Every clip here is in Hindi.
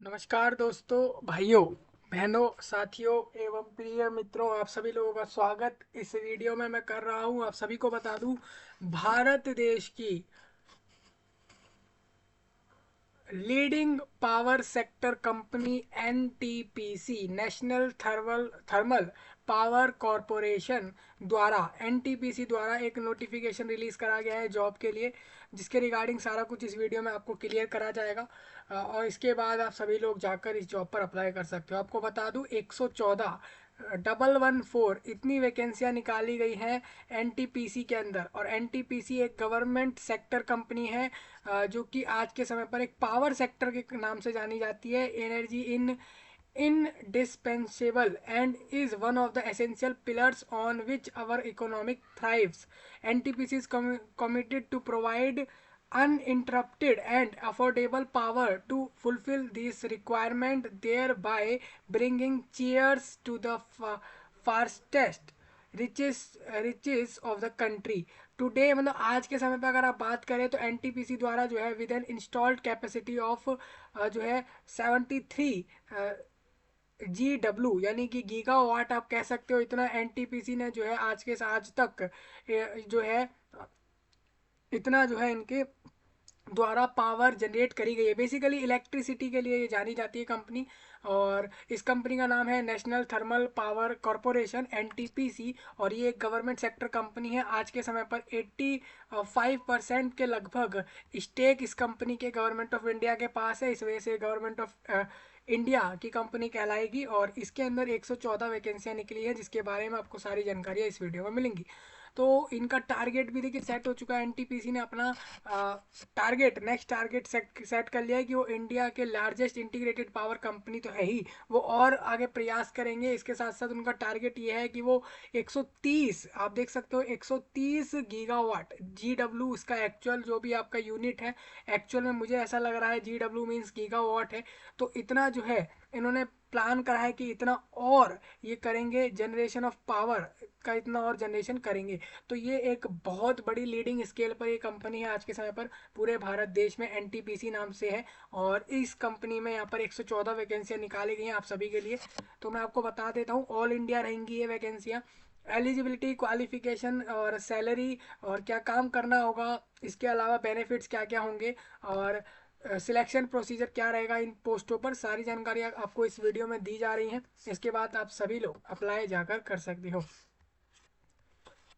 नमस्कार दोस्तों, भाइयों, बहनों, साथियों एवं प्रिय मित्रों, आप सभी लोगों का स्वागत इस वीडियो में मैं कर रहा हूं। आप सभी को बता दूं, भारत देश की leading power sector company NTPC, national thermal power corporation द्वारा, एनटीपीसी द्वारा एक नोटिफिकेशन रिलीज करा गया है जॉब के लिए, जिसके रिगार्डिंग सारा कुछ इस वीडियो में आपको क्लियर करा जाएगा। और इसके बाद आप सभी लोग जाकर इस जॉब पर अप्लाई कर सकते हो। आपको बता दूं, 114 114 इतनी वैकेंसियां निकाली गई हैं एनटीपीसी के अंदर। और एनटीपीसी एक गवर्नमेंट सेक्टर कंपनी है, जो कि आज के समय पर एक पावर सेक्टर के नाम से जानी जाती है। Energy in indispensable and is one of the essential pillars on which our economic thrives. NTPC is committed to provide uninterrupted and affordable power to fulfill this requirement, thereby bringing cheers to the fastest riches of the country today. मतलब आज के समय पर अगर आप बात करें तो एनटीपीसी द्वारा जो है with an installed capacity of जो है 73 GW, यानी कि गीगा वाट आप कह सकते हो, इतना एनटीपीसी ने जो है आज तक जो है इतना जो है इनके द्वारा पावर जनरेट करी गई है। बेसिकली इलेक्ट्रिसिटी के लिए ये जानी जाती है कंपनी। और इस कंपनी का नाम है national thermal power corporation, NTPC. और ये एक गवर्नमेंट सेक्टर कंपनी है। आज के समय पर 85% के लगभग स्टेक इस कंपनी के गवर्नमेंट ऑफ इंडिया के पास है। इस वजह से गवर्नमेंट ऑफ इंडिया की कंपनी कहलाएगी। और इसके अंदर 114 वैकेंसियां निकली है, जिसके बारे में आपको सारी जानकारियां इस वीडियो में मिलेंगी। तो इनका टारगेट भी देखिए सेट हो चुका है। एनटीपीसी ने अपना टारगेट, नेक्स्ट टारगेट सेट कर लिया है कि वो इंडिया के लार्जेस्ट इंटीग्रेटेड पावर कंपनी तो है ही, वो और आगे प्रयास करेंगे। इसके साथ साथ उनका टारगेट ये है कि वो 130, आप देख सकते हो, 130 गीगावाट GW, इसका एक्चुअल जो भी आपका यूनिट है, एक्चुअल में मुझे ऐसा लग रहा है GW मीन्स गीगावाट है। तो इतना जो है इन्होंने प्लान करा है कि इतना और ये करेंगे, जनरेशन ऑफ पावर का इतना और जनरेशन करेंगे। तो ये एक बहुत बड़ी लीडिंग स्केल पर ये कंपनी है आज के समय पर पूरे भारत देश में, एनटीपीसी नाम से है। और इस कंपनी में यहाँ पर 114 वैकेंसियाँ निकाली गई हैं आप सभी के लिए। तो मैं आपको बता देता हूँ, ऑल इंडिया रहेंगी ये वैकेंसियाँ। एलिजिबिलिटी, क्वालिफिकेशन और सैलरी और क्या काम करना होगा, इसके अलावा बेनिफिट्स क्या क्या होंगे, और सिलेक्शन प्रोसीजर क्या रहेगा इन पोस्टों पर, सारी जानकारी आपको इस वीडियो में दी जा रही है। इसके बाद आप सभी लोग अप्लाई जाकर कर सकते हो।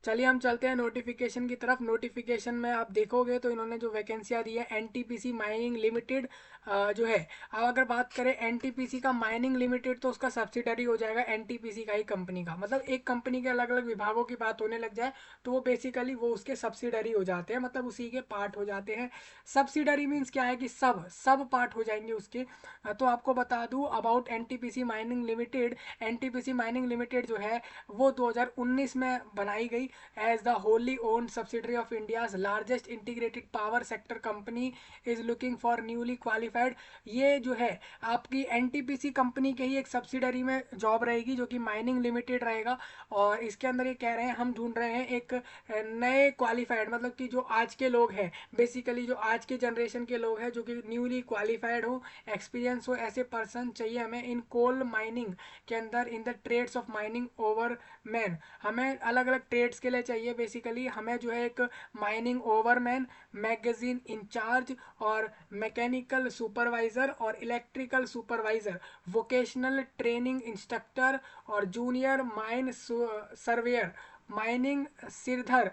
चलिए हम चलते हैं नोटिफिकेशन की तरफ। नोटिफिकेशन में आप देखोगे तो इन्होंने जो वैकेंसियाँ दी है, एनटीपीसी माइनिंग लिमिटेड जो है। अब अगर बात करें एनटीपीसी का माइनिंग लिमिटेड, तो उसका सब्सिडरी हो जाएगा एनटीपीसी का ही कंपनी का। मतलब एक कंपनी के अलग अलग विभागों की बात होने लग जाए तो वो बेसिकली वो उसके सब्सिडरी हो जाते हैं, मतलब उसी के पार्ट हो जाते हैं। सब्सिडरी मीन्स क्या है कि सब सब पार्ट हो जाएंगे उसके। तो आपको बता दूं about NTPC mining limited. NTPC mining limited जो है वो 2019 में बनाई गई as the wholly owned subsidiary of India's largest integrated power sector company is looking for newly qualified। ये जो है आपकी एनटीपीसी कंपनी के ही एक सब्सिडरी में जॉब रहेगी, जो कि माइनिंग लिमिटेड रहेगा। और इसके अंदर ये कह रहे हैं हम ढूंढ रहे हैं एक नए क्वालिफाइड, मतलब कि जो आज के लोग हैं, बेसिकली जो आज के जनरेशन के लोग हैं, जो कि न्यूली क्वालिफाइड हो, एक्सपीरियंस हो, ऐसे पर्सन चाहिए हमें इन कोल माइनिंग के अंदर, in the trades of mining over man. हमें अलग अलग ट्रेड्स के लिए चाहिए। बेसिकली हमें जो है एक माइनिंग ओवरमैन, मैगजीन इंचार्ज और मैकेनिकल सुपरवाइजर और electrical supervisor, vocational training instructor और जूनियर माइन सर्वेयर, माइनिंग सिरधर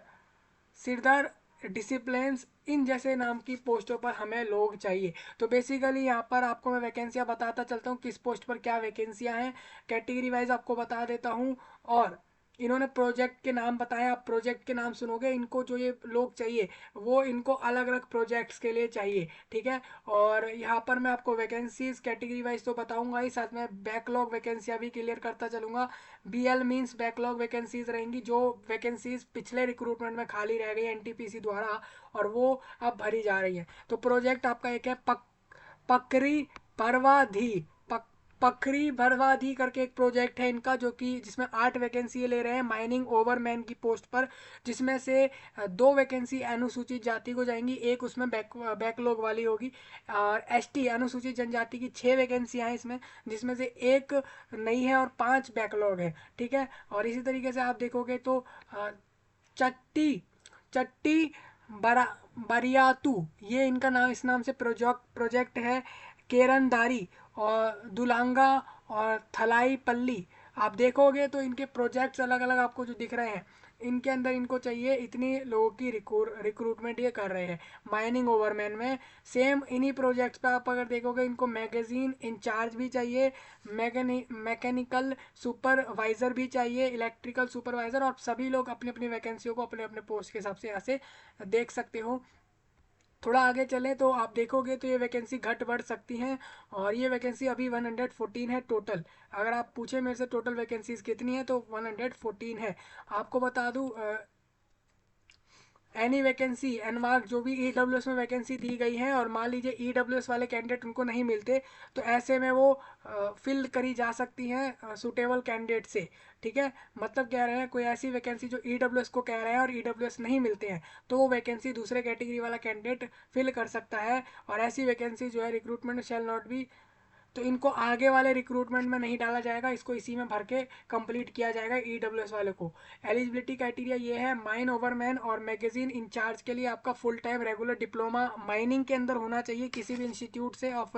सिरदार डिसिप्लिन्स, इन जैसे नाम की पोस्टों पर हमें लोग चाहिए। तो बेसिकली यहाँ पर आपको मैं वैकेंसियाँ बताता चलता हूँ, किस पोस्ट पर क्या वैकेंसियाँ हैं, कैटेगरी वाइज आपको बता देता हूँ। और इन्होंने प्रोजेक्ट के नाम बताए, आप प्रोजेक्ट के नाम सुनोगे। इनको जो ये लोग चाहिए वो इनको अलग अलग प्रोजेक्ट्स के लिए चाहिए, ठीक है। और यहाँ पर मैं आपको वैकेंसीज कैटेगरी वाइज तो बताऊंगा ही, साथ में बैकलॉग वैकेंसियाँ भी क्लियर करता चलूंगा। BL मीन्स बैकलॉग वैकेंसीज रहेंगी, जो वैकेंसीज पिछले रिक्रूटमेंट में खाली रह गई एनटीपीसी द्वारा और वो अब भरी जा रही है। तो प्रोजेक्ट आपका एक है पकरी परवाधी, पखरी बर्वादी करके एक प्रोजेक्ट है इनका, जो कि जिसमें 8 वैकेंसी ले रहे हैं माइनिंग ओवरमैन की पोस्ट पर, जिसमें से 2 वैकेंसी अनुसूचित जाति को जाएंगी, एक उसमें बैकलॉग वाली होगी। और एसटी अनुसूचित जनजाति की 6 वैकेंसियां हैं इसमें, जिसमें से एक नई है और 5 बैकलॉग है। ठीक है। और इसी तरीके से आप देखोगे तो चट्टी चट्टी बरा बरियातू, ये इनका नाम, इस नाम से प्रोजेक्ट है। केरनदारी और दुलांगा और थलाई पल्ली, आप देखोगे तो इनके प्रोजेक्ट्स अलग अलग आपको जो दिख रहे हैं, इनके अंदर इनको चाहिए इतनी लोगों की रिक्रूटमेंट ये कर रहे हैं माइनिंग ओवरमैन में। सेम इन्हीं प्रोजेक्ट्स पे आप अगर देखोगे, इनको मैगजीन इंचार्ज भी चाहिए, मैकेनिकल सुपरवाइजर भी चाहिए, इलेक्ट्रिकल सुपरवाइजर, और सभी लोग अपनी अपनी वैकेंसियों को अपने अपने पोस्ट के हिसाब से यहाँ से देख सकते हो। थोड़ा आगे चले तो आप देखोगे तो ये वैकेंसी घट बढ़ सकती हैं, और ये वैकेंसी अभी 114 है टोटल। अगर आप पूछे मेरे से टोटल वैकेंसीज कितनी है तो 114 है। आपको बता दूं, एनी वैकेंसी एनवार्क जो भी ईडब्ल्यूएस में वैकेंसी दी गई है, और मान लीजिए ईडब्ल्यूएस वाले कैंडिडेट उनको नहीं मिलते, तो ऐसे में वो फिल करी जा सकती हैं सुटेबल कैंडिडेट से। ठीक है। मतलब कह रहे हैं कोई ऐसी वैकेंसी जो ईडब्ल्यूएस को कह रहे हैं और ईडब्ल्यूएस नहीं मिलते हैं, तो वो वैकेंसी दूसरे कैटेगरी वाला कैंडिडेट फिल कर सकता है। और ऐसी वैकेंसी जो है रिक्रूटमेंट शैल नॉट बी, तो इनको आगे वाले रिक्रूटमेंट में नहीं डाला जाएगा, इसको इसी में भर के कंप्लीट किया जाएगा ईडब्ल्यूएस वाले को। एलिजिबिलिटी क्राइटेरिया ये है, माइन ओवरमैन और मैगजीन इंचार्ज के लिए आपका full time regular diploma mining के अंदर होना चाहिए किसी भी इंस्टीट्यूट से of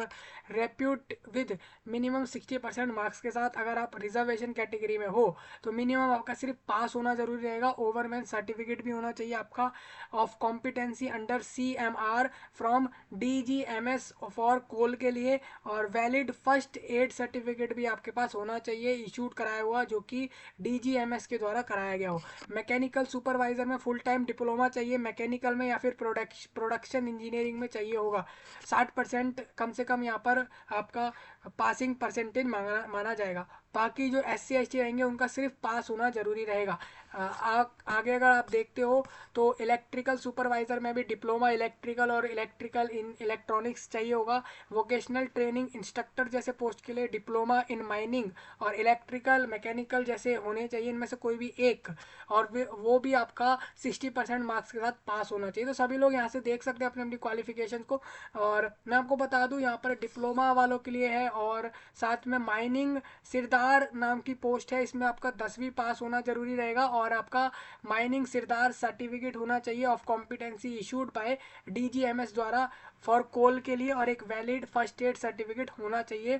repute with minimum 60% marks के साथ। अगर आप रिजर्वेशन कैटेगरी में हो तो मिनिमम आपका सिर्फ पास होना जरूरी रहेगा। ओवरमैन सर्टिफिकेट भी होना चाहिए आपका of competency under CMR from DGMS for coal के लिए, और वैलिड फर्स्ट एड सर्टिफिकेट भी आपके पास होना चाहिए इशूड कराया हुआ, जो कि DGMS के द्वारा कराया गया हो। मैकेनिकल सुपरवाइजर में फुल टाइम डिप्लोमा चाहिए मैकेनिकल में, या फिर प्रोडक्शन इंजीनियरिंग में चाहिए होगा। 60% कम से कम यहाँ पर आपका पासिंग परसेंटेज माना जाएगा। बाकी जो SC ST रहेंगे उनका सिर्फ पास होना जरूरी रहेगा। आगे अगर आप देखते हो तो इलेक्ट्रिकल सुपरवाइजर में भी डिप्लोमा इलेक्ट्रिकल और इलेक्ट्रिकल इन इलेक्ट्रॉनिक्स चाहिए होगा। वोकेशनल ट्रेनिंग इंस्ट्रक्टर जैसे पोस्ट के लिए डिप्लोमा इन माइनिंग और इलेक्ट्रिकल मैकेनिकल जैसे होने चाहिए, इनमें से कोई भी एक, और वो भी आपका 60% मार्क्स के साथ पास होना चाहिए। तो सभी लोग यहाँ से देख सकते हैं अपनी अपनी क्वालिफिकेशन को। और मैं आपको बता दूं यहाँ पर डिप्लोमा वालों के लिए है, और साथ में माइनिंग सिरदार नाम की पोस्ट है, इसमें आपका 10वीं पास होना जरूरी रहेगा, और आपका माइनिंग सिरदार सर्टिफिकेट होना चाहिए of competency issued by DGMS द्वारा फॉर कोल के लिए, और एक वैलिड फर्स्ट एड सर्टिफिकेट होना चाहिए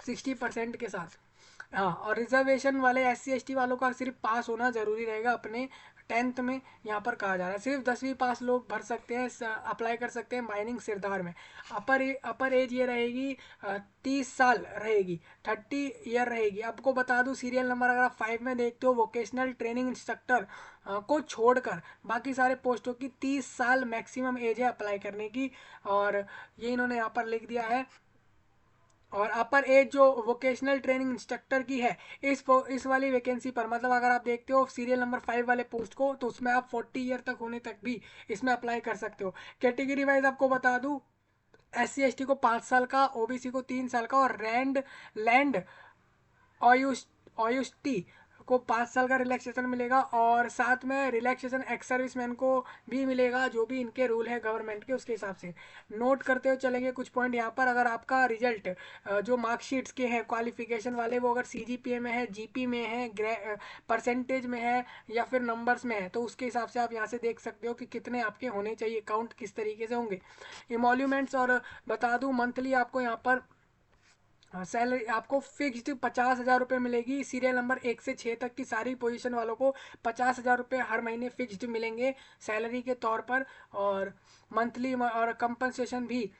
60% के साथ। हाँ, और रिजर्वेशन वाले SC ST वालों का सिर्फ पास होना जरूरी रहेगा अपने 10th में। यहाँ पर कहा जा रहा है सिर्फ 10वीं पास लोग भर सकते हैं, अप्लाई कर सकते हैं माइनिंग सिरदार में। अपर एज ये रहेगी 30 साल रहेगी, 30 ईयर रहेगी। आपको बता दूं सीरियल नंबर अगर आप 5 में देखते हो, वोकेशनल ट्रेनिंग इंस्ट्रक्टर को छोड़कर बाकी सारे पोस्टों की 30 साल मैक्सिमम एज है अप्लाई करने की, और ये इन्होंने यहाँ पर लिख दिया है। और अपर एज जो वोकेशनल ट्रेनिंग इंस्ट्रक्टर की है, इस वाली वैकेंसी पर, मतलब अगर आप देखते हो सीरियल नंबर 5 वाले पोस्ट को, तो उसमें आप 40 ईयर तक होने तक भी इसमें अप्लाई कर सकते हो। कैटेगरी वाइज आपको बता दूं, SC ST को 5 साल का, OBC को 3 साल का, और लैंड ऑयुष्टी को 5 साल का रिलैक्सेशन मिलेगा, और साथ में रिलैक्सेशन एक्स सर्विसमैन को भी मिलेगा, जो भी इनके रूल है गवर्नमेंट के उसके हिसाब से। नोट करते हुए चलेंगे कुछ पॉइंट यहाँ पर। अगर आपका रिजल्ट जो मार्कशीट्स के हैं क्वालिफिकेशन वाले, वो अगर CGPA में है, GP में है, परसेंटेज में है, या फिर नंबर्स में है, तो उसके हिसाब से आप यहाँ से देख सकते हो कि कितने आपके होने चाहिए, काउंट किस तरीके से होंगे। इमोल्यूमेंट्स, और बता दूं मंथली आपको यहाँ पर सैलरी आपको फिक्स्ड 50,000 रुपये मिलेगी। सीरियल नंबर 1 से 6 तक की सारी पोजीशन वालों को 50,000 रुपये हर महीने फिक्स्ड मिलेंगे सैलरी के तौर पर, और मंथली और कंपनसेशन भी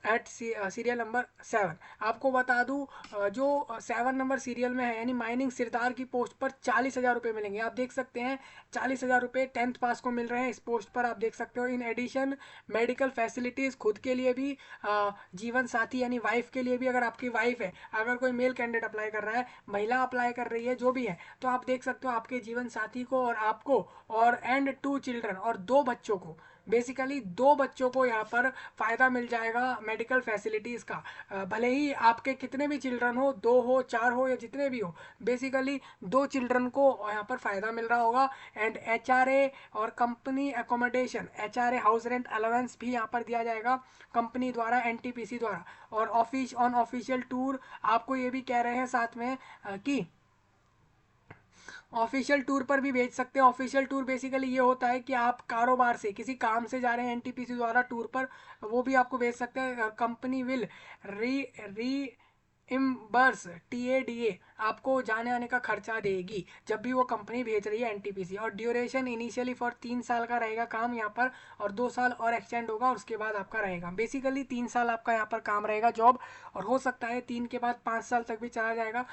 एट सीरियल नंबर 7। आपको बता दूं जो 7 नंबर सीरियल में है, यानी माइनिंग सिरदार की पोस्ट पर 40,000 रुपये मिलेंगे। आप देख सकते हैं 40,000 रुपये 10th पास को मिल रहे हैं इस पोस्ट पर, आप देख सकते हो। इन एडिशन मेडिकल फैसिलिटीज़ खुद के लिए भी, जीवन साथी यानी वाइफ के लिए भी, अगर आपकी वाइफ है, अगर कोई मेल कैंडिडेट अप्लाई कर रहा है, महिला अप्लाई कर रही है, जो भी है, तो आप देख सकते हो आपके जीवन साथी को और आपको, और एंड 2 चिल्ड्रन और 2 बच्चों को, बेसिकली 2 बच्चों को यहाँ पर फ़ायदा मिल जाएगा मेडिकल फैसिलिटीज़ का। भले ही आपके कितने भी चिल्ड्रन हो, 2 हो, 4 हो या जितने भी हो, बेसिकली 2 चिल्ड्रन को यहाँ पर फ़ायदा मिल रहा होगा। एंड एचआरए और company accommodation, HRA house rent allowance भी यहाँ पर दिया जाएगा कंपनी द्वारा, एनटीपीसी द्वारा। और ऑफिशियल टूर आपको ये भी कह रहे हैं साथ में कि ऑफिशियल टूर पर भी भेज सकते हैं। ऑफिशियल टूर बेसिकली ये होता है कि आप कारोबार से, किसी काम से जा रहे हैं एनटीपीसी द्वारा टूर पर, वो भी आपको भेज सकते हैं। कंपनी विल री री इम्बर्स टीएडीए आपको जाने आने का खर्चा देगी जब भी वो कंपनी भेज रही है एनटीपीसी। और ड्यूरेशन इनिशियली फॉर 3 साल का रहेगा काम यहाँ पर, और 2 साल और एक्सटेंड होगा और उसके बाद आपका रहेगा। बेसिकली 3 साल आपका यहाँ पर काम रहेगा जॉब, और हो सकता है 3 के बाद 5 साल तक भी चला जाएगा,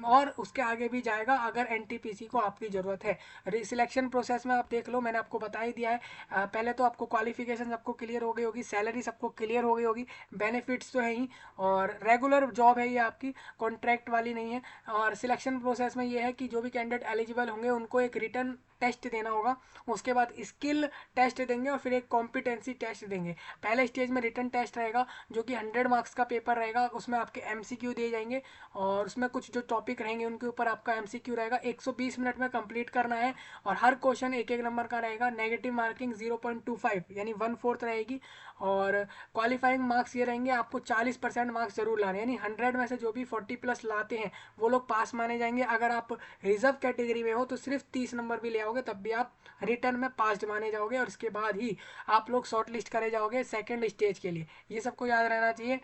और उसके आगे भी जाएगा अगर एनटीपीसी को आपकी ज़रूरत है। सिलेक्शन प्रोसेस में आप देख लो, मैंने आपको बता ही दिया है। पहले तो आपको क्वालिफिकेशन सबको क्लियर हो गई होगी, सैलरी सबको क्लियर हो गई होगी, बेनिफिट्स तो है ही, और रेगुलर जॉब है ये आपकी, कॉन्ट्रैक्ट वाली नहीं है। और सिलेक्शन प्रोसेस में ये है कि जो भी कैंडिडेट एलिजिबल होंगे उनको एक रिटर्न टेस्ट देना होगा, उसके बाद स्किल टेस्ट देंगे और फिर एक कॉम्पिटेंसी टेस्ट देंगे। पहले स्टेज में रिटर्न टेस्ट रहेगा जो कि 100 मार्क्स का पेपर रहेगा, उसमें आपके एमसीक्यू दिए जाएंगे, और उसमें कुछ जो टॉपिक रहेंगे उनके ऊपर आपका एमसीक्यू रहेगा। 120 मिनट में कंप्लीट करना है, और हर क्वेश्चन एक एक नंबर का रहेगा। नेगेटिव मार्किंग 0.25 यानी 1/4 रहेगी। और क्वालिफाइंग मार्क्स ये रहेंगे, आपको 40% मार्क्स जरूर लाने, यानी 100 में से जो भी 40+ लाते हैं वो लोग पास माने जाएंगे। अगर आप रिजर्व कैटेगरी में हो तो सिर्फ 30 नंबर भी ले आओगे तब भी आप रिटर्न में पास माने जाओगे, और इसके बाद ही आप लोग शॉर्ट लिस्ट करे जाओगे सेकेंड स्टेज के लिए। ये सबको याद रहना चाहिए।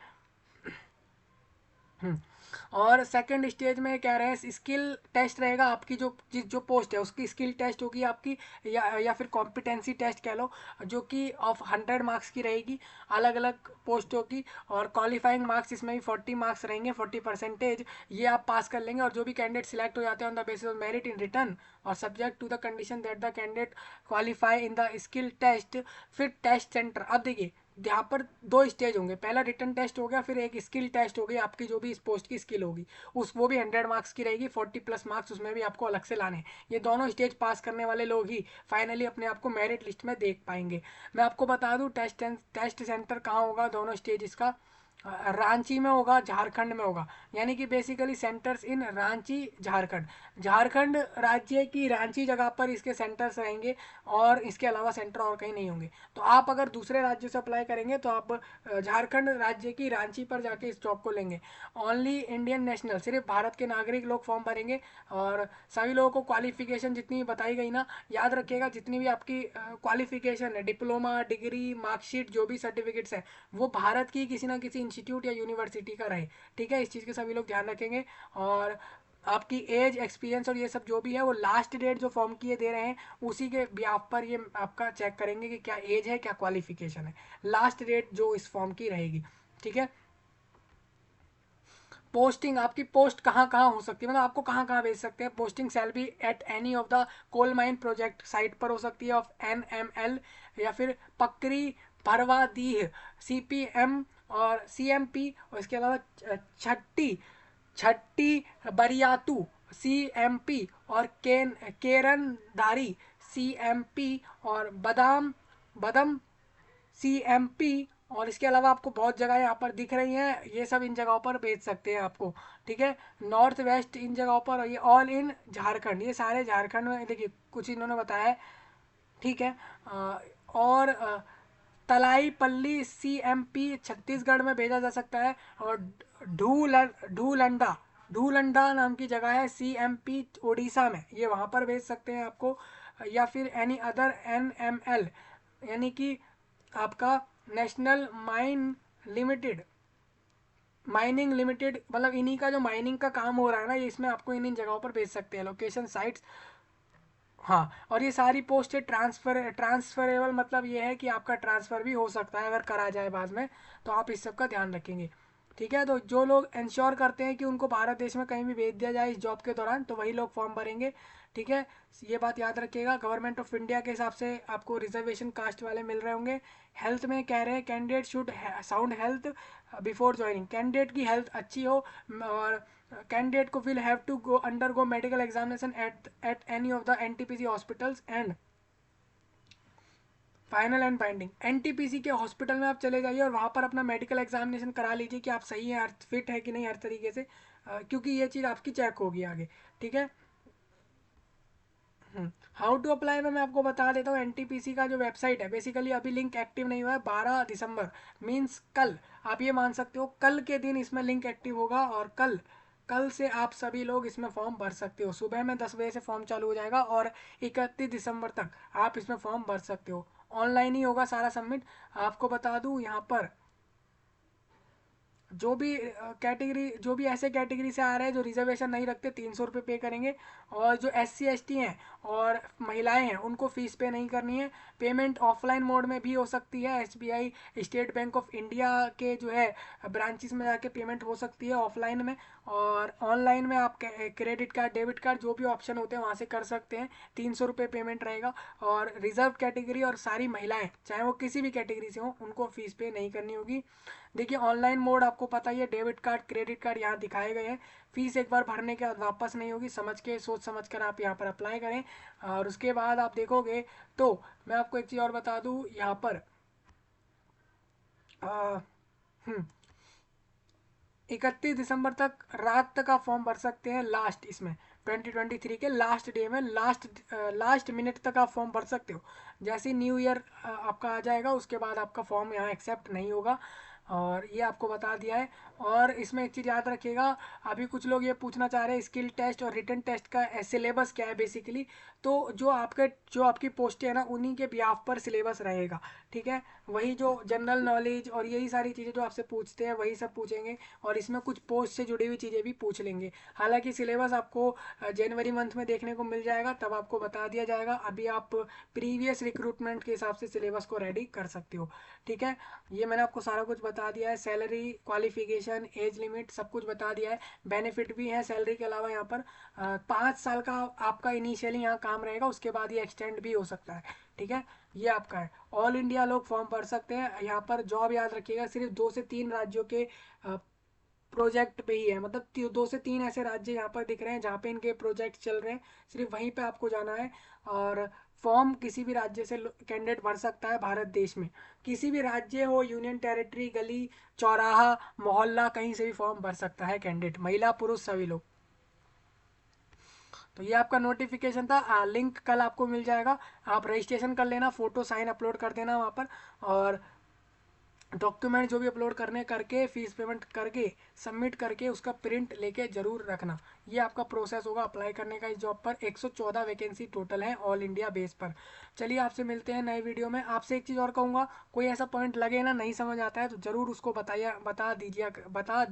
और सेकंड स्टेज में कह रहे हैं स्किल टेस्ट रहेगा, आपकी जो पोस्ट है उसकी स्किल टेस्ट होगी आपकी, या फिर कॉम्पिटेंसी टेस्ट कह लो, जो कि ऑफ 100 मार्क्स की रहेगी, अलग अलग पोस्टों की। और क्वालिफाइंग मार्क्स इसमें भी 40 मार्क्स रहेंगे, 40%। ये आप पास कर लेंगे, और जो भी कैंडिडेट सिलेक्ट हो जाते हैं on the basis of merit in return और subject to the condition that the candidate qualify in the skill test. फिर टेस्ट सेंटर, अब देखिए यहाँ पर 2 स्टेज होंगे, पहला रिटर्न टेस्ट हो गया, फिर एक स्किल टेस्ट होगी, आपकी जो भी इस पोस्ट की स्किल होगी उस वो भी 100 मार्क्स की रहेगी, 40+ मार्क्स उसमें भी आपको अलग से लाने हैं। ये दोनों स्टेज पास करने वाले लोग ही फाइनली अपने आप को मेरिट लिस्ट में देख पाएंगे। मैं आपको बता दूं टेस्ट सेंटर कहाँ होगा दोनों स्टेज का। रांची में होगा, झारखंड में होगा, यानी कि बेसिकली सेंटर्स इन रांची झारखंड। झारखंड राज्य की रांची जगह पर इसके सेंटर्स रहेंगे, और इसके अलावा सेंटर और कहीं नहीं होंगे। तो आप अगर दूसरे राज्यों से अप्लाई करेंगे तो आप झारखंड राज्य की रांची पर जाके इस जॉब को लेंगे। ओनली इंडियन नेशनल, सिर्फ भारत के नागरिक लोग फॉर्म भरेंगे। और सभी लोगों को क्वालिफिकेशन जितनी भी बताई गई ना, याद रखिएगा, जितनी भी आपकी क्वालिफिकेशन है, डिप्लोमा, डिग्री, मार्कशीट, जो भी सर्टिफिकेट्स हैं, वो भारत की किसी ना किसी इंस्टीट्यूट या यूनिवर्सिटी का रहे। ठीक है, इस चीज़ के सभी लोग ध्यान रखेंगे। और आपकी एज, एक्सपीरियंस और ये सब जो भी है वो लास्ट डेट जो फॉर्म की ये दे रहे हैं उसी के ब्याह पर ये आपका चेक करेंगे कि क्या एज है, क्या क्वालिफिकेशन है। लास्ट डेट जो इस फॉर्म की रहेगी। ठीक है। पोस्टिंग, आपकी पोस्ट कहाँ कहाँ हो सकती है, मतलब आपको कहाँ कहाँ भेज सकते हैं। Posting shall be at any of the coal mine project site पर हो सकती है ऑफ एनएमएल, या फिर पकरी भरवादीह सीपीएम और सीएमपी, और इसके अलावा छट्टी छट्टी बरियातू सीएमपी, और केरनदारी सीएमपी, और बदाम बदम सीएमपी। और इसके अलावा आपको बहुत जगह यहाँ पर दिख रही हैं, ये सब इन जगहों पर भेज सकते हैं आपको। ठीक है, नॉर्थ वेस्ट इन जगहों पर, और ये ऑल इन झारखंड, ये सारे झारखंड में देखिए कुछ इन्होंने बताया है। ठीक है। और तलाईपल्ली सीएमपी छत्तीसगढ़ में भेजा जा सकता है। और ढूलंडा ढूलंडा नाम की जगह है सीएमपी उड़ीसा में, ये वहाँ पर भेज सकते हैं आपको। या फिर एनी अदर एनएमएल, यानी कि आपका नेशनल माइनिंग लिमिटेड, मतलब इन्हीं का जो माइनिंग का काम हो रहा है ना, ये इसमें आपको इन जगहों पर भेज सकते हैं लोकेशन साइट्स। हाँ, और ये सारी पोस्ट ट्रांसफरेबल, मतलब ये है कि आपका ट्रांसफ़र भी हो सकता है अगर करा जाए बाद में, तो आप इस सब का ध्यान रखेंगे। ठीक है, तो जो लोग इंश्योर करते हैं कि उनको भारत देश में कहीं भी भेज दिया जाए इस जॉब के दौरान, तो वही लोग फॉर्म भरेंगे। ठीक है, ये बात याद रखिएगा। गवर्नमेंट ऑफ इंडिया के हिसाब से आपको रिजर्वेशन कास्ट वाले मिल रहे होंगे। हेल्थ में कह रहे हैं candidate should sound health before joining, candidate की हेल्थ अच्छी हो, और कैंडिडेट को will have to go undergo medical examination at any of the NTPC hospitals and final and binding, NTPC के हॉस्पिटल में आप चले जाइए और वहाँ पर अपना मेडिकल एग्जामिनेशन करा लीजिए कि आप सही हैं, फिट है कि नहीं हर तरीके से, क्योंकि ये चीज़ आपकी चेक होगी आगे। ठीक है। हाउ टू अप्लाई में मैं आपको बता देता हूँ। एनटीपीसी का जो वेबसाइट है, बेसिकली अभी लिंक एक्टिव नहीं हुआ है, 12 दिसंबर मीन्स कल, आप ये मान सकते हो कल के दिन इसमें लिंक एक्टिव होगा, और कल कल से आप सभी लोग इसमें फॉर्म भर सकते हो। सुबह में 10 बजे से फॉर्म चालू हो जाएगा और 31 दिसंबर तक आप इसमें फॉर्म भर सकते हो। ऑनलाइन ही होगा सारा सबमिट। आपको बता दूँ यहाँ पर, जो भी कैटेगरी, जो भी ऐसे कैटेगरी से आ रहे हैं जो रिजर्वेशन नहीं रखते, 300 रुपये पे करेंगे। और जो SC ST हैं और महिलाएं हैं उनको फीस पे नहीं करनी है। पेमेंट ऑफलाइन मोड में भी हो सकती है, SBI, state bank of India के जो है ब्रांचेस में जाके पेमेंट हो सकती है ऑफलाइन में। और ऑनलाइन में आप क्रेडिट कार्ड, डेबिट कार्ड, जो भी ऑप्शन होते हैं वहाँ से कर सकते हैं। 300 रुपये पेमेंट रहेगा। और रिजर्व कैटेगरी और सारी महिलाएं चाहे वो किसी भी कैटेगरी से हों उनको फीस पे नहीं करनी होगी। देखिए ऑनलाइन मोड आपको पता ही है, डेबिट कार्ड, क्रेडिट कार्ड यहाँ दिखाए गए हैं। फीस एक बार भरने के बाद वापस नहीं होगी, समझ के सोच समझ कर आप यहाँ पर अप्लाई करें। और उसके बाद आप देखोगे तो मैं आपको एक चीज़ और बता दूँ यहाँ पर, आ, हम्म, 31 दिसंबर तक रात तक आप फॉर्म भर सकते हैं। लास्ट इसमें 2023 के लास्ट डे में, लास्ट मिनट तक आप फॉर्म भर सकते हो। जैसे ही न्यू ईयर आपका आ जाएगा उसके बाद आपका फॉर्म यहाँ एक्सेप्ट नहीं होगा। और ये आपको बता दिया है। और इसमें एक चीज़ याद रखिएगा, अभी कुछ लोग ये पूछना चाह रहे हैं स्किल टेस्ट और रिटन टेस्ट का सिलेबस क्या है बेसिकली। तो जो आपकी पोस्टें हैं ना उन्हीं के बिहाफ पर सिलेबस रहेगा। ठीक है। वही जो जनरल नॉलेज और यही सारी चीज़ें जो आपसे पूछते हैं वही सब पूछेंगे। और इसमें कुछ पोस्ट से जुड़ी हुई चीज़ें भी पूछ लेंगे। हालांकि सिलेबस आपको जनवरी मंथ में देखने को मिल जाएगा, तब आपको बता दिया जाएगा। अभी आप प्रीवियस रिक्रूटमेंट के हिसाब से सिलेबस को रेडी कर सकते हो। ठीक है। ये मैंने आपको सारा कुछ बता दिया है, सैलरी, क्वालिफिकेशन, एज लिमिट, सब कुछ बता दिया है। बेनिफिट भी है सैलरी के अलावा यहाँ पर। 5 साल का आपका इनिशियली यहाँ काम रहेगा, उसके बाद ये एक्सटेंड भी हो सकता है। ठीक है। ये आपका है। ऑल इंडिया लोग फॉर्म भर सकते हैं। यहाँ पर जॉब याद रखिएगा सिर्फ 2 से 3 राज्यों के प्रोजेक्ट पे ही है, मतलब 2 से 3 ऐसे राज्य यहाँ पर दिख रहे हैं जहाँ पे इनके प्रोजेक्ट चल रहे हैं, सिर्फ वहीं पे आपको जाना है। और फॉर्म किसी भी राज्य से कैंडिडेट भर सकता है भारत देश में। किसी भी राज्य हो, यूनियन टेरिटरी, गली चौराहा, मोहल्ला, कहीं से भी फॉर्म भर सकता है कैंडिडेट, महिला पुरुष सभी लोग। तो ये आपका नोटिफिकेशन था। लिंक कल आपको मिल जाएगा। आप रजिस्ट्रेशन कर लेना, फोटो साइन अपलोड कर देना वहाँ पर। और डॉक्यूमेंट जो भी अपलोड करने करके फीस पेमेंट करके सबमिट करके उसका प्रिंट लेके जरूर रखना। ये आपका प्रोसेस होगा अप्लाई करने का इस जॉब पर। 114 वैकेंसी टोटल है ऑल इंडिया बेस पर। चलिए आपसे मिलते हैं नए वीडियो में। आपसे एक चीज़ और कहूँगा, कोई ऐसा पॉइंट लगे ना नहीं समझ आता है तो ज़रूर उसको बताइए, बता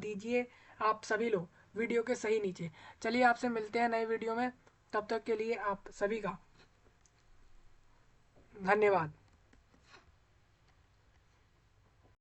दीजिए आप सभी लोग वीडियो के सही नीचे। चलिए आपसे मिलते हैं नए वीडियो में, तब तक के लिए आप सभी का धन्यवाद।